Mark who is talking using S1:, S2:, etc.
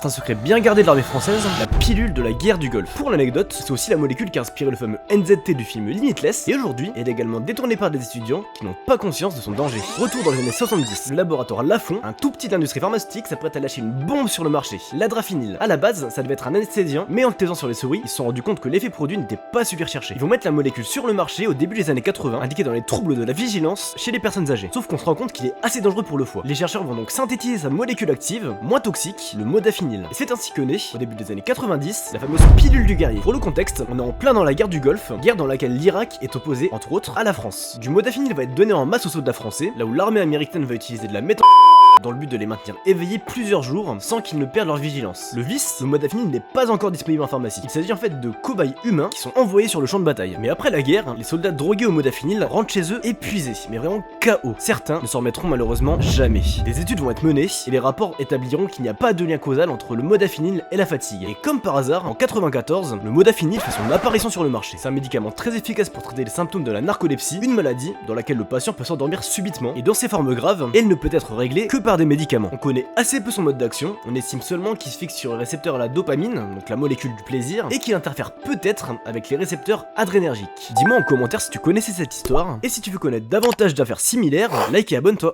S1: c'est un secret bien gardé de l'armée française, la pilule de la guerre du Golfe. Pour l'anecdote, c'est aussi la molécule qui a inspiré le fameux NZT du film Limitless, et aujourd'hui, elle est également détournée par des étudiants qui n'ont pas conscience de son danger. Retour dans les années 70, le laboratoire Lafon, un tout petit industrie pharmaceutique, s'apprête à lâcher une bombe sur le marché, l'adrafinil. À la base, ça devait être un anesthésiant, mais en le taisant sur les souris, ils se sont rendus compte que l'effet produit n'était pas super recherché. Ils vont mettre la molécule sur le marché au début des années 80, indiqué dans les troubles de la vigilance chez les personnes âgées. Sauf qu'on se rend compte qu'il est assez dangereux pour le foie. Les chercheurs vont donc synthétiser sa molécule active, moins toxique, le modafinil. Et c'est ainsi que naît, au début des années 90, la fameuse pilule du guerrier. Pour le contexte, on est en plein dans la guerre du Golfe, guerre dans laquelle l'Irak est opposé, entre autres, à la France. Du modafinil va être donné en masse aux soldats français, là où l'armée américaine va utiliser de la méthode dans le but de les maintenir éveillés plusieurs jours sans qu'ils ne perdent leur vigilance. Le vice, le modafinil n'est pas encore disponible en pharmacie. Il s'agit en fait de cobayes humains qui sont envoyés sur le champ de bataille. Mais après la guerre, les soldats drogués au modafinil rentrent chez eux épuisés, mais vraiment KO. Certains ne s'en remettront malheureusement jamais. Des études vont être menées et les rapports établiront qu'il n'y a pas de lien causal entre le modafinil et la fatigue. Et comme par hasard, en 94, le modafinil fait son apparition sur le marché. C'est un médicament très efficace pour traiter les symptômes de la narcolepsie, une maladie dans laquelle le patient peut s'endormir subitement, et dans ses formes graves, elle ne peut être réglée que par des médicaments. On connaît assez peu son mode d'action, on estime seulement qu'il se fixe sur le récepteur à la dopamine, donc la molécule du plaisir, et qu'il interfère peut-être avec les récepteurs adrénergiques. Dis-moi en commentaire si tu connaissais cette histoire, et si tu veux connaître davantage d'affaires similaires, like et abonne-toi.